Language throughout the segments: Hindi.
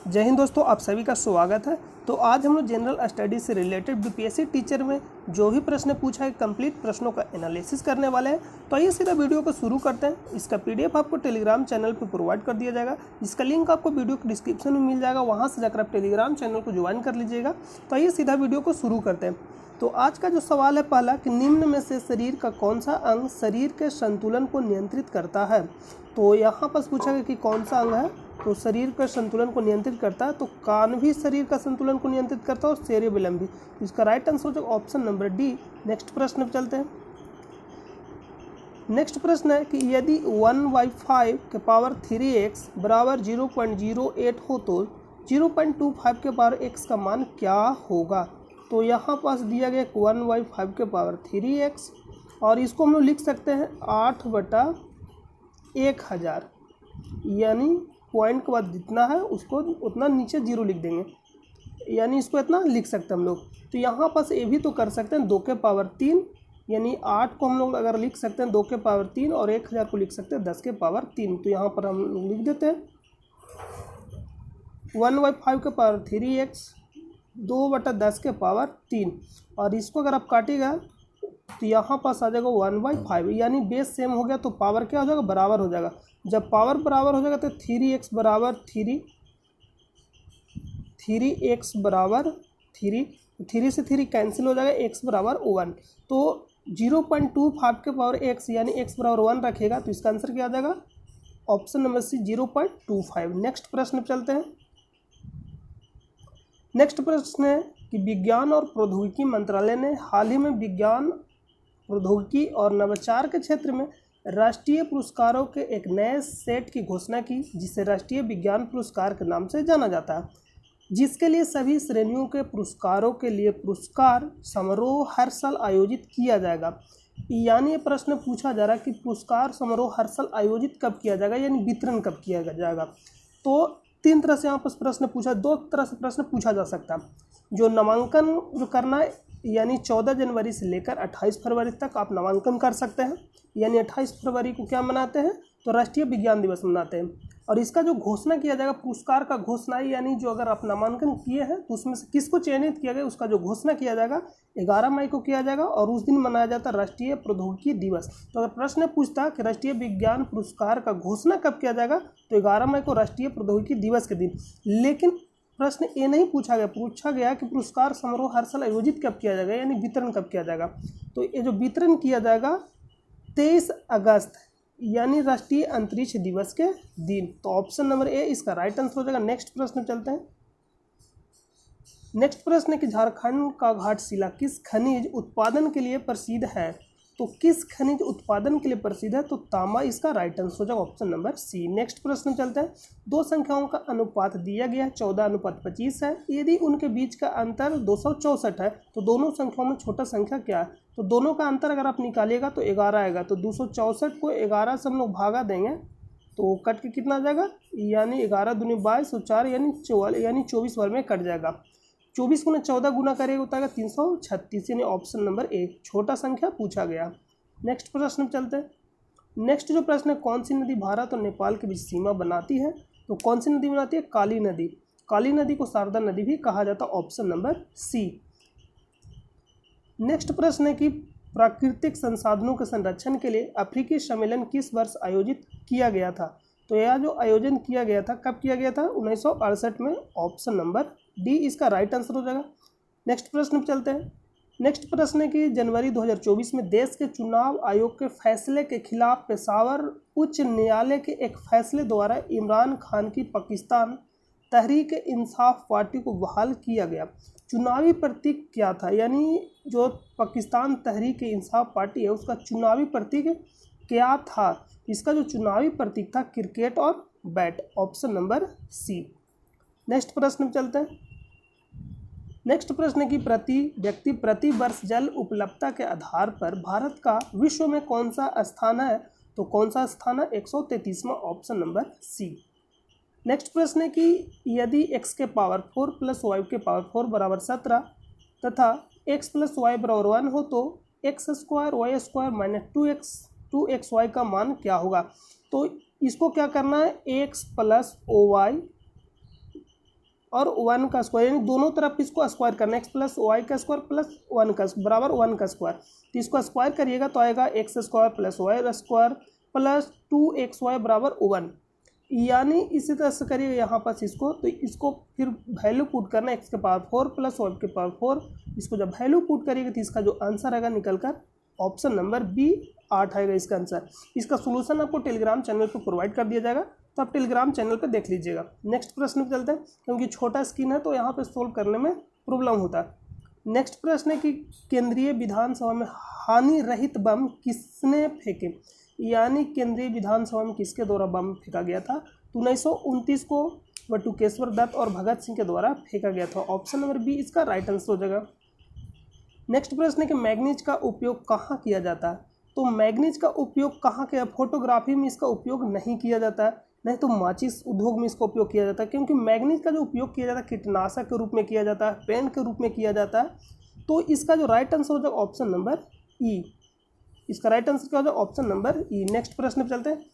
जय हिंद दोस्तों, आप सभी का स्वागत है। तो आज हम लोग जनरल स्टडी से रिलेटेड बीपीएससी टीचर में जो भी प्रश्न पूछा है कंप्लीट प्रश्नों का एनालिसिस करने वाले हैं। तो आइए सीधा वीडियो को शुरू करते हैं। इसका पीडीएफ आपको टेलीग्राम चैनल पर प्रोवाइड कर दिया जाएगा, जिसका लिंक आपको वीडियो के डिस्क्रिप्शन में मिल जाएगा। वहाँ से जाकर आप टेलीग्राम चैनल को ज्वाइन कर लीजिएगा। तो आइए सीधा वीडियो को शुरू करते हैं। तो आज का जो सवाल है पहला कि निम्न में से शरीर का कौन सा अंग शरीर के संतुलन को नियंत्रित करता है। तो यहाँ पर पूछा गया कि कौन सा अंग है तो शरीर का संतुलन को नियंत्रित करता है। तो कान भी शरीर का संतुलन को नियंत्रित करता है और सेरेबेलम भी। तो इसका राइट आंसर हो जाएगा ऑप्शन नंबर डी। नेक्स्ट प्रश्न पर चलते हैं। नेक्स्ट प्रश्न है कि यदि 1/5 के पावर 3x बराबर 0.08 हो तो 0.25 के पावर x का मान क्या होगा। तो यहाँ पास दिया गया 1/5 के पावर 3x और इसको हम लोग लिख सकते हैं 8/1000, यानी पॉइंट के बाद जितना है उसको उतना नीचे जीरो लिख देंगे, यानी इसको इतना लिख सकते हैं हम लोग। तो यहाँ पास ये भी तो कर सकते हैं 2 के पावर 3, यानी 8 को हम लोग अगर लिख सकते हैं 2 के पावर 3 और 1000 को लिख सकते हैं 10 के पावर 3। तो यहाँ पर हम लोग लिख देते हैं 1/5 के पावर 3x 2/10 के पावर 3 और इसको अगर आप काटिएगा तो यहाँ पास आ जाएगा 1/5, यानी बेस सेम हो गया तो पावर क्या हो जाएगा, बराबर हो जाएगा। जब पावर बराबर हो जाएगा तो 3x बराबर 3x बराबर 3 से 3 कैंसिल हो जाएगा, x बराबर 1। तो 0.25 के पावर x यानी x बराबर 1 रखेगा तो इसका आंसर क्या आ जाएगा, ऑप्शन नंबर सी 0.25। नेक्स्ट प्रश्न पे चलते हैं। नेक्स्ट प्रश्न है कि विज्ञान और प्रौद्योगिकी मंत्रालय ने हाल ही में विज्ञान, प्रौद्योगिकी और नवाचार के क्षेत्र में राष्ट्रीय पुरस्कारों के एक नए सेट की घोषणा की, जिसे राष्ट्रीय विज्ञान पुरस्कार के नाम से जाना जाता है, जिसके लिए सभी श्रेणियों के पुरस्कारों के लिए पुरस्कार समारोह हर साल आयोजित किया जाएगा। यानी ये प्रश्न पूछा जा रहा है कि पुरस्कार समारोह हर साल आयोजित कब किया जाएगा, यानी वितरण कब किया जाएगा। तो 3 तरह से यहाँ पर प्रश्न पूछा, 2 तरह से प्रश्न पूछा जा सकता है। जो नामांकन जो करना है, यानी 14 जनवरी से लेकर 28 फरवरी तक आप नामांकन कर सकते हैं। यानी 28 फरवरी को क्या मनाते हैं, तो राष्ट्रीय विज्ञान दिवस मनाते हैं। और इसका जो घोषणा किया जाएगा पुरस्कार का घोषणा, यानी जो अगर आप नामांकन किए हैं तो उसमें से किसको चयनित किया गया, उसका जो घोषणा किया जाएगा 11 मई को किया जाएगा और उस दिन मनाया जाता है राष्ट्रीय प्रौद्योगिकी दिवस। तो अगर प्रश्न पूछता कि राष्ट्रीय विज्ञान पुरस्कार का घोषणा कब किया जाएगा, तो 11 मई को राष्ट्रीय प्रौद्योगिकी दिवस के दिन। लेकिन प्रश्न ये नहीं पूछा गया कि पुरस्कार समारोह हर साल आयोजित कब किया जाएगा, यानी वितरण कब किया जाएगा। तो ये जो वितरण किया जाएगा 23 अगस्त, यानी राष्ट्रीय अंतरिक्ष दिवस के दिन। तो ऑप्शन नंबर ए इसका राइट आंसर हो जाएगा। नेक्स्ट प्रश्न चलते हैं। नेक्स्ट प्रश्न है कि झारखंड का घाटशिला किस खनिज उत्पादन के लिए प्रसिद्ध है। तो किस खनिज उत्पादन के लिए प्रसिद्ध है, तो तांबा इसका राइट आंसर हो जाएगा, ऑप्शन नंबर सी। नेक्स्ट प्रश्न चलते हैं। 2 संख्याओं का अनुपात दिया गया है 14:25 है। यदि उनके बीच का अंतर 264 है तो दोनों संख्याओं में छोटा संख्या क्या है। तो दोनों का अंतर अगर आप निकालिएगा तो 11 आएगा। तो 264 को 11 से हम लोग भागा देंगे तो कट के कितना आ जाएगा, यानी 11 दूनी 22 और 4 यानी 24 बार में कट जाएगा। 24 गुना 14 गुना करेगा होता है 336, यानी ऑप्शन नंबर ए छोटा संख्या पूछा गया। नेक्स्ट प्रश्न चलते हैं। नेक्स्ट जो प्रश्न है, कौन सी नदी भारत और नेपाल के बीच सीमा बनाती है। तो कौन सी नदी बनाती है, काली नदी। काली नदी को शारदा नदी भी कहा जाता है, ऑप्शन नंबर सी। नेक्स्ट प्रश्न है कि प्राकृतिक संसाधनों के संरक्षण के लिए अफ्रीकी सम्मेलन किस वर्ष आयोजित किया गया था। तो यह जो आयोजन किया गया था कब किया गया था, 1968 में, ऑप्शन नंबर डी इसका राइट आंसर हो जाएगा। नेक्स्ट प्रश्न पर चलते हैं। नेक्स्ट प्रश्न है कि जनवरी 2024 में देश के चुनाव आयोग के फैसले के खिलाफ पेशावर उच्च न्यायालय के एक फैसले द्वारा इमरान खान की पाकिस्तान तहरीक इंसाफ पार्टी को बहाल किया गया। चुनावी प्रतीक क्या था, यानी जो पाकिस्तान तहरीक इंसाफ पार्टी है उसका चुनावी प्रतीक क्या था। इसका जो चुनावी प्रतीक था क्रिकेट और bat, option number C. Next प्रश्न चलते हैं। नेक्स्ट प्रश्न है कि प्रति व्यक्ति प्रति वर्ष जल उपलब्धता के आधार पर भारत का विश्व में कौन सा स्थान है। तो कौन सा स्थान है, 133वां, ऑप्शन नंबर सी। नेक्स्ट प्रश्न है कि यदि x के पावर 4 + y के पावर 4 बराबर 17 तथा x + y बराबर 1 हो तो x² y² - 2xy का मान क्या होगा। तो इसको क्या करना है, x + oy और 1 का स्क्वायर, यानी दोनों तरफ इसको स्क्वायर करना, x प्लस वाई का स्क्वायर प्लस 1 का बराबर 1 का स्क्वायर। तो इसको स्क्वायर करिएगा तो आएगा X square plus Y square plus 2xy बराबर 1। यानी इसी तरह से करिएगा यहाँ पास इसको, तो इसको फिर वैल्यू पुट करना x के पावर 4 प्लस वाई के पावर 4। इसको जब वैल्यू पुट करिएगा तो इसका जो आंसर आएगा निकल कर ऑप्शन नंबर बी 8 आएगा इसका आंसर। इसका सोल्यूशन आपको टेलीग्राम चैनल पर प्रोवाइड कर दिया जाएगा, तो आप टेलीग्राम चैनल पर देख लीजिएगा। नेक्स्ट प्रश्न पे चलते हैं, क्योंकि छोटा स्क्रीन है तो यहाँ पे सोल्व करने में प्रॉब्लम होता है। नेक्स्ट प्रश्न है कि केंद्रीय विधानसभा में हानि रहित बम किसने फेंके, यानी केंद्रीय विधानसभा में किसके द्वारा बम फेंका गया था। तो 1929 को बटुकेश्वर दत्त और भगत सिंह के द्वारा फेंका गया था। ऑप्शन नंबर बी इसका राइट आंसर हो जाएगा। नेक्स्ट प्रश्न है कि मैग्नीज का उपयोग कहाँ किया जाता है। तो मैग्नीज का उपयोग कहाँ किया, फोटोग्राफी में इसका उपयोग नहीं किया जाता है, नहीं तो माचिस उद्योग में इसका उपयोग किया जाता है, क्योंकि मैग्नीज का जो उपयोग किया जाता है कीटनाशक के रूप में किया जाता है, पेन के रूप में किया जाता है। तो इसका जो राइट आंसर हो जाएगा ऑप्शन नंबर ई। इसका राइट आंसर क्या हो जाएगा ऑप्शन नंबर ई। नेक्स्ट प्रश्न पे चलते हैं।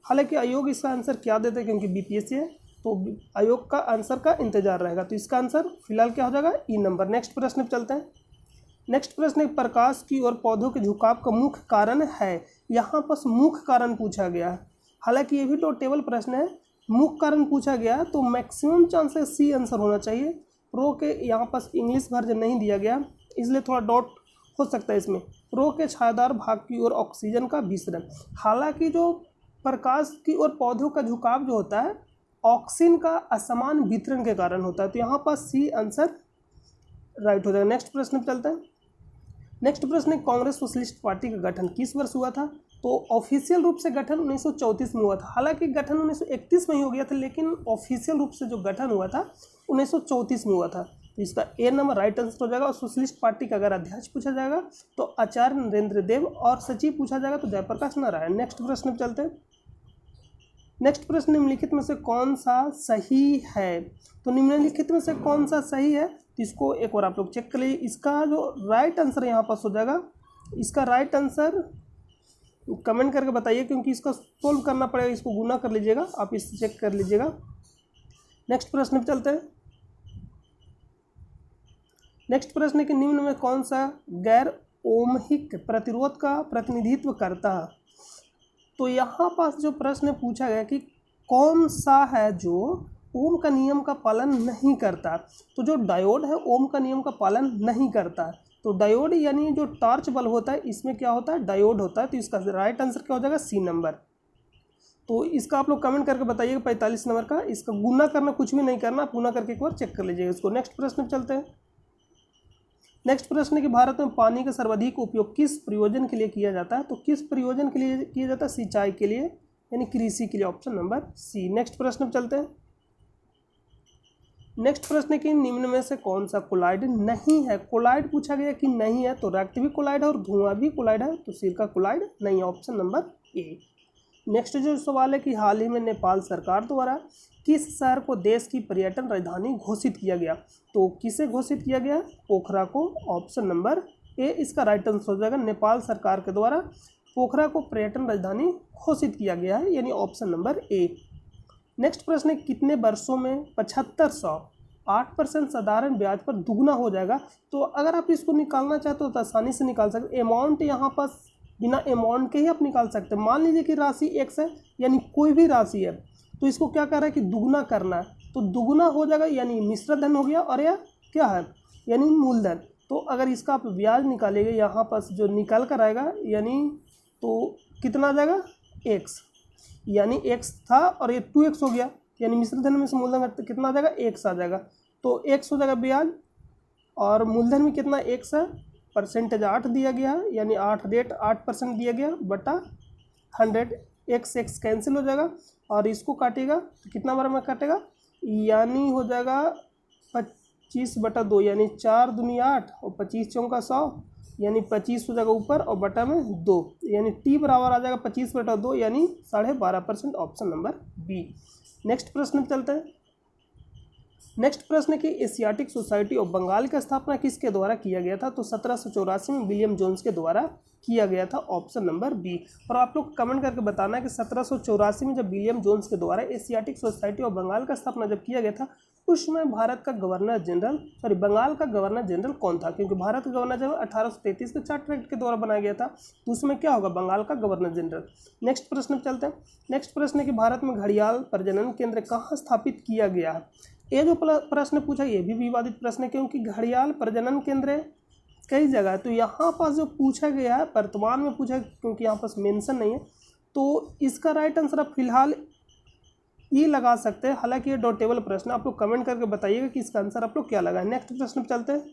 हालांकि आयोग इसका आंसर क्या देते हैं, क्योंकि बीपीएससी है तो आयोग का आंसर का इंतजार रहेगा, तो इसका आंसर फिलहाल क्या हो जाएगा ई नंबर। नेक्स्ट प्रश्न पे चलते हैं। नेक्स्ट प्रश्न है प्रकाश की ओर पौधों के झुकाव का मुख्य कारण है। यहाँ पर मुख्य कारण पूछा गया है, हालांकि ये भी तो टेबल प्रश्न है। मुख्य कारण पूछा गया तो मैक्सिमम चांसेस सी आंसर होना चाहिए। प्रो के यहाँ पर इंग्लिश वर्जन नहीं दिया गया, इसलिए थोड़ा डॉट हो सकता है इसमें। प्रो के छायादार भाग की ओर ऑक्सीजन का विसरण, हालांकि जो प्रकाश की ओर पौधों का झुकाव जो होता है ऑक्सीजन का असमान वितरण के कारण होता है, तो यहाँ पर सी आंसर राइट हो जाएगा। नेक्स्ट प्रश्न पे चलते हैं। नेक्स्ट प्रश्न है कांग्रेस सोशलिस्ट पार्टी का गठन किस वर्ष हुआ था। तो ऑफिशियल रूप से गठन 1934 में हुआ था, हालांकि गठन 1931 में ही हो गया था, लेकिन ऑफिशियल रूप से जो गठन हुआ था 1934 में हुआ था। तो इसका ए नंबर राइट आंसर हो जाएगा। और सोशलिस्ट पार्टी का अगर अध्यक्ष पूछा जाएगा तो आचार्य नरेंद्र देव, और सचिव पूछा जाएगा तो जयप्रकाश नारायण। नेक्स्ट प्रश्न पे चलते हैं। नेक्स्ट प्रश्न निम्नलिखित में से कौन सा सही है। तो निम्नलिखित में से कौन सा सही है, तो इसको एक बार आप लोग चेक कर लीजिए। इसका जो राइट आंसर यहाँ पास हो जाएगा, इसका राइट आंसर कमेंट करके बताइए, क्योंकि इसका सोल्व करना पड़ेगा, इसको गुना कर लीजिएगा, आप इसे चेक कर लीजिएगा। नेक्स्ट प्रश्न पे चलते हैं। नेक्स्ट प्रश्न है कि निम्न में कौन सा गैर ओमहिक प्रतिरोध का प्रतिनिधित्व करता है। तो यहाँ पास जो प्रश्न पूछा गया कि कौन सा है जो ओम का नियम का पालन नहीं करता, तो जो डायोड है ओम का नियम का पालन नहीं करता। तो डायोड यानी जो टॉर्च बल्ब होता है इसमें क्या होता है, डायोड होता है। तो इसका राइट आंसर क्या हो जाएगा सी नंबर। तो इसका आप लोग कमेंट करके बताइएगा 45 नंबर का। इसका गुना करना कुछ भी नहीं करना, गुना करके एक बार चेक कर लीजिएगा इसको। नेक्स्ट प्रश्न पे चलते हैं। नेक्स्ट प्रश्न है कि भारत में पानी का सर्वाधिक उपयोग किस प्रयोजन के लिए किया जाता है। तो किस प्रयोजन के लिए किया जाता है, सिंचाई के लिए, यानी कृषि के लिए, ऑप्शन नंबर सी। नेक्स्ट प्रश्न पे चलते हैं। नेक्स्ट प्रश्न है कि निम्न में से कौन सा कोलाइड नहीं है। कोलाइड पूछा गया कि नहीं है, तो रक्त भी कोलाइड है और धुआं भी कोलाइड है, तो सिरका कोलाइड नहीं है, ऑप्शन नंबर ए। नेक्स्ट जो सवाल है कि हाल ही में नेपाल सरकार द्वारा किस शहर को देश की पर्यटन राजधानी घोषित किया गया। तो किसे घोषित किया गया, पोखरा को, ऑप्शन नंबर ए इसका राइट आंसर हो जाएगा। नेपाल सरकार के द्वारा पोखरा को पर्यटन राजधानी घोषित किया गया है, यानी ऑप्शन नंबर ए। नेक्स्ट प्रश्न है कितने वर्षों में 7500 8% साधारण ब्याज पर दुगना हो जाएगा। तो अगर आप इसको निकालना चाहते हो तो आसानी से निकाल सकते। अमाउंट यहाँ पर बिना अमाउंट के ही आप निकाल सकते हैं। मान लीजिए कि राशि x है, यानी कोई भी राशि है, तो इसको क्या कर रहा है कि दुगना करना है, तो दुगना हो जाएगा, यानी मिश्र धन हो गया, और यह क्या है, यानी मूलधन। तो अगर इसका आप ब्याज निकालेंगे यहाँ पर जो निकल कर आएगा, यानी तो कितना आ जाएगा x, यानी x था और ये 2x हो गया, यानी मिश्र धन में से मूलधन कितना आ जाएगा x आ जाएगा, तो x हो जाएगा ब्याज, और मूलधन में कितना x है, परसेंटेज 8 दिया गया है, यानी 8% दिया गया बटा 100, x कैंसिल हो जाएगा, और इसको काटेगा तो कितना बार में काटेगा, यानी हो जाएगा 25/2, यानी 4 दूनी 8 और 25 चौका 100, यानी 25 हो जाएगा ऊपर और बटा में 2, यानी t बराबर आ जाएगा 25/2, यानी 12.5%, ऑप्शन नंबर बी। नेक्स्ट प्रश्न पे चलते हैं। नेक्स्ट प्रश्न है कि एशियाटिक सोसाइटी ऑफ बंगाल की स्थापना किसके द्वारा किया गया था? तो 1784 में विलियम जोन्स के द्वारा किया गया था, ऑप्शन नंबर बी। और आप लोग कमेंट करके बताना कि 1784 में जब विलियम जोन्स के द्वारा एशियाटिक सोसाइटी ऑफ बंगाल का स्थापना जब किया गया था, उस समय बंगाल का गवर्नर जनरल कौन था? क्योंकि भारत का गवर्नर जनरल 1833 के चार्टर एक्ट के द्वारा बनाया गया था, तो उसमें क्या होगा? बंगाल का गवर्नर जनरल। नेक्स्ट प्रश्न पे चलते हैं। नेक्स्ट प्रश्न है कि भारत में घड़ियाल प्रजनन केंद्र कहाँ स्थापित किया गया है? ये जो प्रश्न पूछा ये भी विवादित प्रश्न है, क्योंकि घड़ियाल प्रजनन केंद्र कई जगह है, तो यहाँ पास जो पूछा गया है वर्तमान में पूछा, क्योंकि यहाँ पास मेंशन नहीं है, तो इसका राइट आंसर आप फिलहाल ये लगा सकते हैं। हालांकि ये डॉटेबल प्रश्न, आप लोग कमेंट करके बताइएगा कि इसका आंसर आप लोग क्या लगा है। नेक्स्ट प्रश्न पे चलते हैं।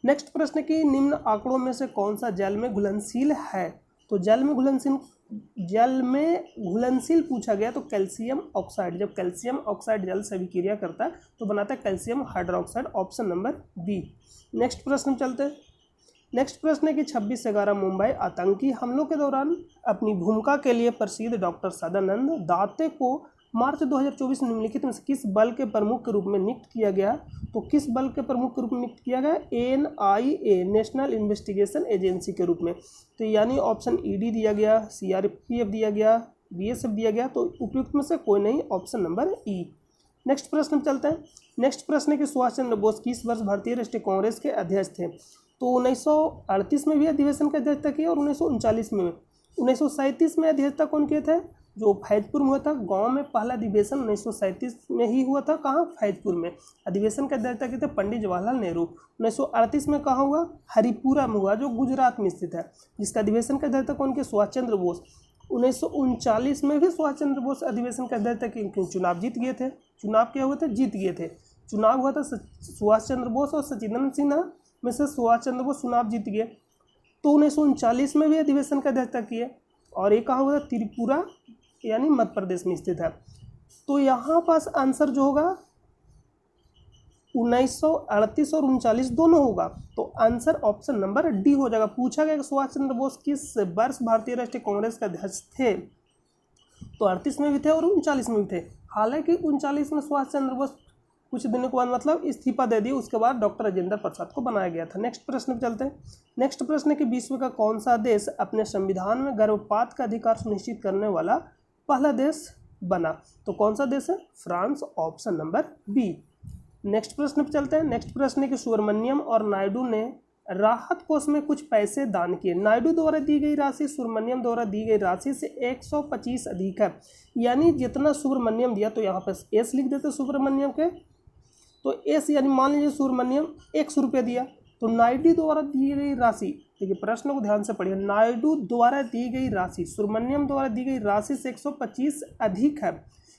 नेक्स्ट प्रश्न की निम्न आंकड़ों में से कौन सा जल में घुलनशील है? तो जल में घुलनशील पूछा गया तो कैल्शियम ऑक्साइड। जब कैल्शियम ऑक्साइड जल से अभिक्रिया करता है तो बनाता है calcium hydroxide, option number B. Next प्रश्न चलते हैं। नेक्स्ट प्रश्न है कि 26/11 मुंबई आतंकी हमलों के दौरान अपनी भूमिका के लिए प्रसिद्ध डॉक्टर सदानंद दाते को मार्च 2024 निम्नलिखित में से किस बल के प्रमुख के रूप में नियुक्त किया गया? तो किस बल के प्रमुख के रूप में नियुक्त किया गया? NIA, नेशनल इन्वेस्टिगेशन एजेंसी के रूप में। तो यानी ऑप्शन ED दिया गया, CRPF दिया गया, BSF दिया गया, तो उपयुक्त में से कोई नहीं, ऑप्शन नंबर E। नेक्स्ट प्रश्न चलते हैं। नेक्स्ट प्रश्न है कि सुभाष चंद्र बोस किस वर्ष भारतीय राष्ट्रीय कांग्रेस के अध्यक्ष थे? तो 1938 में भी अधिवेशन की अध्यक्षता की और 1939 में। 1937 में अध्यक्षता कौन किए थे? जो फैजपुर में हुआ था, गांव में पहला अधिवेशन 1937 में ही हुआ था। कहाँ? फैजपुर में। अधिवेशन की अध्यक्षता किए थे पंडित जवाहरलाल नेहरू। 1938 में कहाँ हुआ? हरिपुरा में हुआ, जो गुजरात में स्थित है। जिसका अधिवेशन की अध्यक्षता कौन किया? सुभाष चंद्र बोस। 1939 में भी सुभाष चंद्र बोस अधिवेशन की अध्यक्षता की, चुनाव जीत गए थे। चुनाव क्या हुए थे? जीत गए थे। चुनाव हुआ था सुभाष चंद्र बोस और सचिदानंद सिन्हा में से सुभाष चंद्र बोस चुनाव जीत गए। तो 1939 में भी अधिवेशन की अध्यक्षता किए, और ये कहाँ हुआ था? त्रिपुरा यानी मध्य प्रदेश में स्थित है। तो यहाँ पास आंसर जो होगा 1938 और 39 दोनों होगा, तो आंसर ऑप्शन नंबर डी हो जाएगा। पूछा गया कि सुभाष चंद्र बोस किस वर्ष भारतीय राष्ट्रीय कांग्रेस के अध्यक्ष थे? तो 38 में भी थे और 39 में भी थे। हालांकि 39 में सुभाष चंद्र बोस कुछ दिनों के बाद मतलब इस्तीफा दे दिया, उसके बाद डॉक्टर राजेंद्र प्रसाद को बनाया गया था। नेक्स्ट प्रश्न पे चलते हैं। नेक्स्ट प्रश्न है कि विश्व का कौन सा देश अपने संविधान में गर्भपात का अधिकार सुनिश्चित करने वाला पहला देश बना? तो कौन सा देश है? France, option number B. Next प्रश्न पे चलते हैं। नेक्स्ट प्रश्न है कि सुब्रमण्यम और नायडू ने राहत कोष में कुछ पैसे दान किए। नायडू द्वारा दी गई राशि सुब्रमण्यम द्वारा दी गई राशि से 125 अधिक है, यानी जितना सुब्रमण्यम दिया, तो यहाँ पर एस लिख देते सुब्रमण्यम के, तो एस यानी मान लीजिए सुब्रमण्यम 100 रुपये दिया, तो नायडू द्वारा दी गई राशि, देखिए प्रश्न को ध्यान से पढ़िए, नायडू द्वारा दी गई राशि सुब्रमण्यम द्वारा दी गई राशि से 125 अधिक है,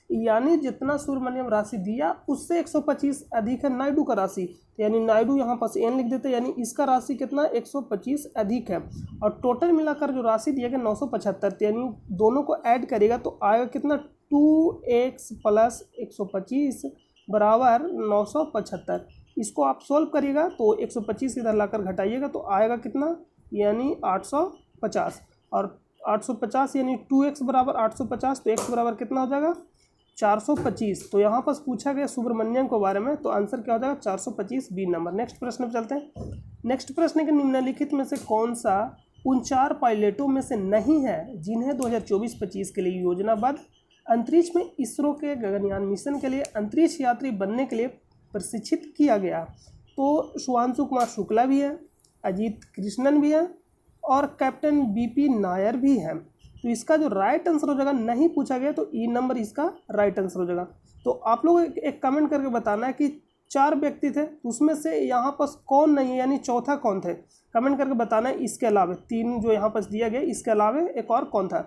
यानी जितना सुब्रमण्यम राशि दिया उससे 125 अधिक है नायडू का राशि, यानी नायडू यहाँ पास एन लिख देते, यानी इसका राशि कितना 125 अधिक है, और टोटल मिलाकर जो राशि दिया गया 975, यानी दोनों को ऐड करेगा तो आएगा कितना 2x + 125 बराबर 975। इसको आप सोल्व करिएगा तो 125 इधर लाकर घटाइएगा तो आएगा कितना, यानी 850, और 850 यानी 2x बराबर 850, तो x बराबर कितना हो जाएगा 425। तो यहाँ पर पूछा गया सुब्रमण्यम के बारे में, तो आंसर क्या हो जाएगा 425 बी नंबर। नेक्स्ट प्रश्न पर चलते हैं। नेक्स्ट प्रश्न है कि निम्नलिखित में से कौन सा उन 4 पायलटों में से नहीं है जिन्हें 2024-25 के लिए योजनाबद्ध अंतरिक्ष में इसरो के गगनयान मिशन के लिए अंतरिक्ष यात्री बनने के लिए प्रशिक्षित किया गया? तो शुभांशु कुमार शुक्ला भी है, अजीत कृष्णन भी है, और कैप्टन BP नायर भी है। तो इसका जो राइट आंसर हो जाएगा, नहीं पूछा गया तो ई नंबर इसका राइट आंसर हो जाएगा। तो आप लोग एक कमेंट करके बताना है कि 4 व्यक्ति थे, उसमें से यहाँ पर कौन नहीं है, यानी चौथा कौन थे, कमेंट करके बताना है। इसके अलावा 3 जो यहाँ पर दिया गया, इसके अलावा एक और कौन था,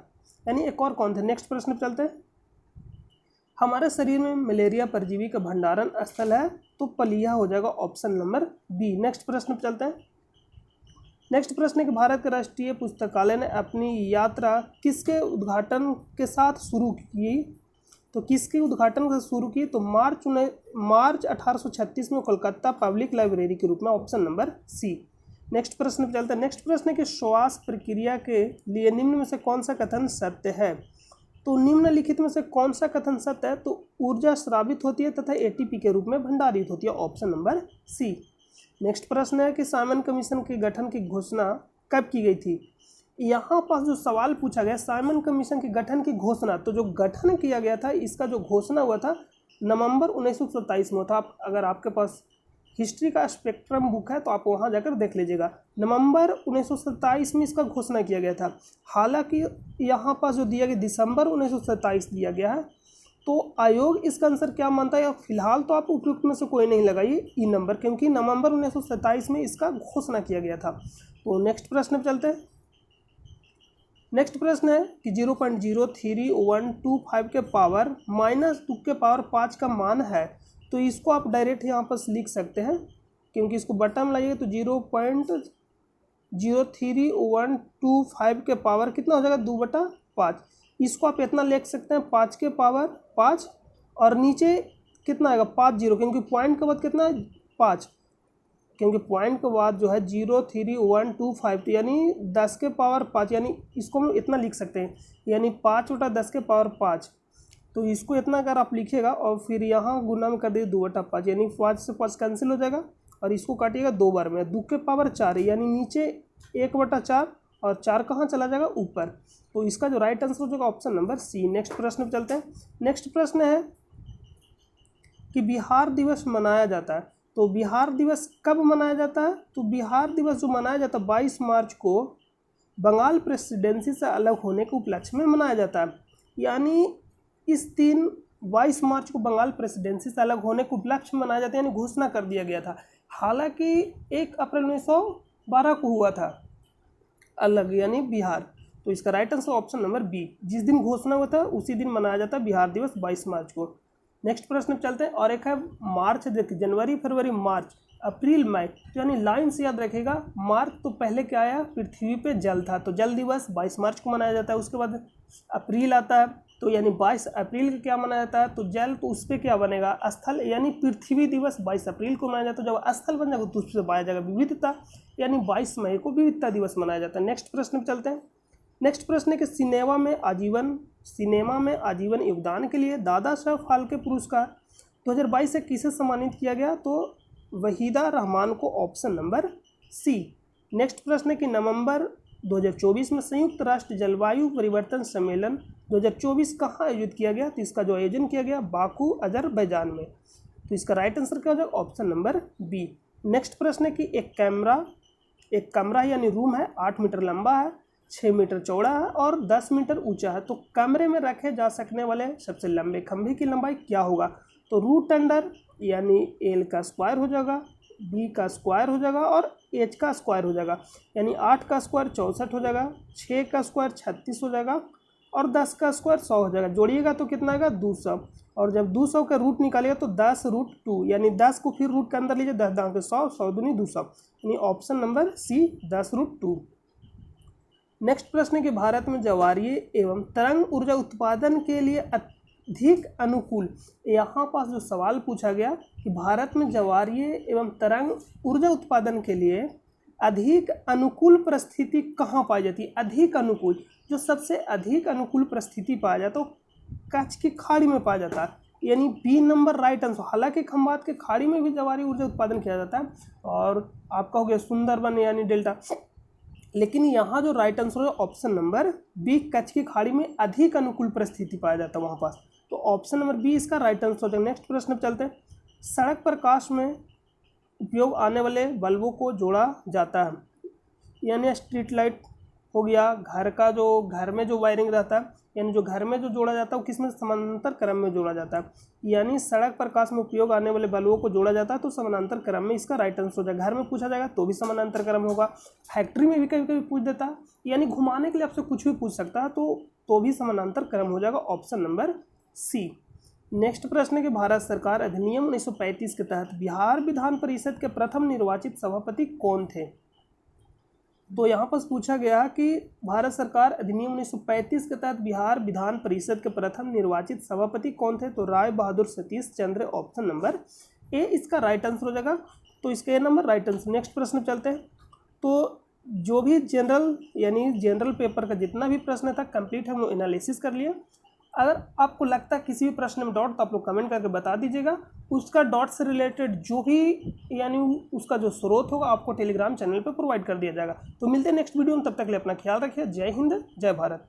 यानी एक और कौन थे। नेक्स्ट प्रश्न पर चलते हैं। हमारे शरीर में मलेरिया परजीवी का भंडारण स्थल है, तो पलिया हो जाएगा ऑप्शन नंबर बी। नेक्स्ट प्रश्न पर चलते हैं। नेक्स्ट प्रश्न है कि भारत के राष्ट्रीय पुस्तकालय ने अपनी यात्रा किसके उद्घाटन के साथ शुरू की? तो किसके उद्घाटन से शुरू की? तो मार्च 1836 में कोलकाता पब्लिक लाइब्रेरी के रूप में, ऑप्शन नंबर सी। नेक्स्ट प्रश्न पर चलते हैं। नेक्स्ट प्रश्न है कि श्वास प्रक्रिया के लिए निम्न में से कौन सा कथन सत्य है? तो निम्नलिखित में से कौन सा कथन सत्य है? तो ऊर्जा स्रावित होती है तथा एटीपी के रूप में भंडारित होती है, ऑप्शन नंबर सी। नेक्स्ट प्रश्न है कि साइमन कमीशन के गठन की घोषणा कब की गई थी? यहाँ पास जो सवाल पूछा गया साइमन कमीशन के गठन की घोषणा, तो जो गठन किया गया था इसका जो घोषणा हुआ था नवंबर 1927 में था। आप अगर आपके पास हिस्ट्री का स्पेक्ट्रम बुक है तो आप वहाँ जाकर देख लीजिएगा, नवंबर 1927 में इसका घोषणा किया गया था। हालांकि यहाँ पास जो दिया गया दिसंबर 1927 दिया गया है, तो आयोग इसका आंसर क्या मानता है? फिलहाल तो आप उपयुक्त में से कोई नहीं लगाइए ई नंबर, क्योंकि नवंबर 1927 में इसका घोषणा किया गया था। तो नेक्स्ट प्रश्न पर चलते हैं। नेक्स्ट प्रश्न है कि 0.03125 के पावर -2 के पावर 5 का मान है, तो इसको आप डायरेक्ट यहाँ पर लिख सकते हैं, क्योंकि इसको बटन में लाइएगा तो 0.03125 के पावर कितना हो जाएगा? 2/5। इसको आप इतना लिख सकते हैं 5 के पावर 5, और नीचे कितना आएगा? 50, क्योंकि पॉइंट के बाद कितना है? 5, क्योंकि पॉइंट के बाद जो है 03125, तो यानी 10 के पावर 5, यानी इसको हम इतना लिख सकते हैं, यानी 5/10 के पावर 5। तो इसको इतना अगर आप लिखिएगा और फिर यहाँ गुना में कर दीजिए 2/5, यानी 5 से 5 कैंसिल हो जाएगा, और इसको काटिएगा 2 बार में, 2 के पावर 4, यानी नीचे 1/4, और 4 कहाँ चला जाएगा? ऊपर। तो इसका जो राइट आंसर हो जाएगा ऑप्शन नंबर सी। नेक्स्ट प्रश्न पर चलते हैं। नेक्स्ट प्रश्न है कि बिहार दिवस मनाया जाता है, तो बिहार दिवस कब मनाया जाता है? तो बिहार दिवस जो मनाया जाता है 22 मार्च को बंगाल प्रेसिडेंसी से अलग होने के उपलक्ष्य में मनाया जाता है। यानी इस दिन 22 मार्च को बंगाल प्रेसिडेंसी से अलग होने के उपलक्ष्य में मनाया जाता है, यानी घोषणा कर दिया गया था। हालांकि 1 अप्रैल 1912 को हुआ था अलग, यानी बिहार। तो इसका right answer option number B, जिस दिन घोषणा हुआ था उसी दिन मनाया जाता है बिहार दिवस 22 मार्च को। नेक्स्ट प्रश्न पे चलते हैं। और एक है मार्च, देखिए जनवरी फरवरी मार्च अप्रैल मई, यानी लाइन से याद रखेगा। मार्च तो पहले क्या आया? पृथ्वी पे जल था, तो जल दिवस 22 मार्च को मनाया जाता है। उसके बाद अप्रैल आता है, तो यानी 22 अप्रैल को क्या मनाया जाता है? तो जल, तो उस पर क्या बनेगा? स्थल, यानी पृथ्वी दिवस 22 अप्रैल को मनाया जाता है। जब स्थल बन जाएगा तो उससे पाया जाएगा विविधता, यानी 22 मई को विविधता दिवस मनाया जाता है। नेक्स्ट प्रश्न पे चलते हैं। नेक्स्ट प्रश्न है कि सिनेमा में आजीवन योगदान के लिए दादा साहब फाल्के पुरस्कार 2022 से किसे सम्मानित किया गया? तो वहीदा रहमान को, ऑप्शन नंबर सी। नेक्स्ट प्रश्न है कि नवंबर 2024 में संयुक्त राष्ट्र जलवायु परिवर्तन सम्मेलन 2024 कहाँ आयोजित किया गया? तो इसका जो आयोजन किया गया बाकू अजरबैजान में। तो इसका राइट आंसर क्या हो जाएगा? Option number B. नेक्स्ट प्रश्न है कि एक कमरा यानी रूम है, 8 मीटर लंबा है, 6 मीटर चौड़ा है और 10 मीटर ऊंचा है। तो कमरे में रखे जा सकने वाले सबसे लंबे खंभे की लंबाई क्या होगा? तो रूट अंडर यानी एल का स्क्वायर हो जाएगा, बी का स्क्वायर हो जाएगा और एच का स्क्वायर हो जाएगा। यानी 8 का स्क्वायर 64 हो जाएगा, 6 का स्क्वायर 36 हो जाएगा और 10 का स्क्वायर 100 हो जाएगा। जोड़िएगा तो कितना आएगा? 200। और जब 200 का रूट निकालिएगा तो 10√2, यानी 10 को फिर रूट के अंदर लीजिए, 10 दांत 100, 100 दूनी 200, यानी ऑप्शन नंबर सी 10√2। नेक्स्ट प्रश्न है कि भारत में ज्वारीय एवं तरंग ऊर्जा उत्पादन के लिए अधिक अनुकूल, यहाँ पास जो सवाल पूछा गया कि भारत में ज्वारीय एवं तरंग ऊर्जा उत्पादन के लिए अधिक अनुकूल परिस्थिति कहाँ पाई जाती है? अधिक अनुकूल, जो सबसे अधिक अनुकूल परिस्थिति पाया जाता है तो कच्छ की खाड़ी में पाया जाता है, यानी बी नंबर राइट आंसर। हालांकि खंबात के खाड़ी में भी ज्वारीय ऊर्जा उत्पादन किया जाता है और आपका हो गया सुंदरबन यानी डेल्टा, लेकिन यहाँ जो राइट आंसर है ऑप्शन नंबर बी, कच्छ की खाड़ी में अधिक अनुकूल परिस्थिति पाया जाता है वहाँ पास। तो ऑप्शन नंबर बी इसका राइट आंसर हो जाएगा। नेक्स्ट प्रश्न पर चलते हैं। सड़क प्रकाश में उपयोग आने वाले बल्बों को जोड़ा जाता है, यानी स्ट्रीट लाइट हो गया, घर में जो वायरिंग रहता है, यानी जो घर में जो जोड़ा जाता है वो किसमें? समानांतर क्रम में जोड़ा जाता है। यानी सड़क प्रकाश में उपयोग आने वाले बल्बों को जोड़ा जाता है तो समानांतर क्रम में इसका राइट आंसर हो जाएगा। घर में पूछा जाएगा तो भी समानांतर क्रम होगा, फैक्ट्री में भी कभी कभी पूछ देता है, यानी घुमाने के लिए आपसे कुछ भी पूछ सकता है तो भी समानांतर क्रम हो जाएगा, ऑप्शन नंबर सी। नेक्स्ट प्रश्न है कि भारत सरकार अधिनियम 1935 के तहत बिहार विधान परिषद के प्रथम निर्वाचित सभापति कौन थे? तो यहाँ पर पूछा गया कि भारत सरकार अधिनियम 1935 के तहत बिहार विधान परिषद के प्रथम निर्वाचित सभापति कौन थे? तो Rai Bahadur Satish Chandra, option number A इसका राइट आंसर हो जाएगा। तो इसका ए नंबर राइट आंसर। नेक्स्ट प्रश्न चलते हैं। तो जो भी जनरल पेपर का जितना भी प्रश्न था कंप्लीट हम लोग एनालिसिस कर लिए। अगर आपको लगता है किसी भी प्रश्न में डॉट तो आप लोग कमेंट करके बता दीजिएगा। उसका डॉट से रिलेटेड जो भी यानी उसका जो स्रोत होगा आपको टेलीग्राम चैनल पर प्रोवाइड कर दिया जाएगा। तो मिलते हैं नेक्स्ट वीडियो में, तब तक के लिए अपना ख्याल रखिए। जय हिंद, जय भारत।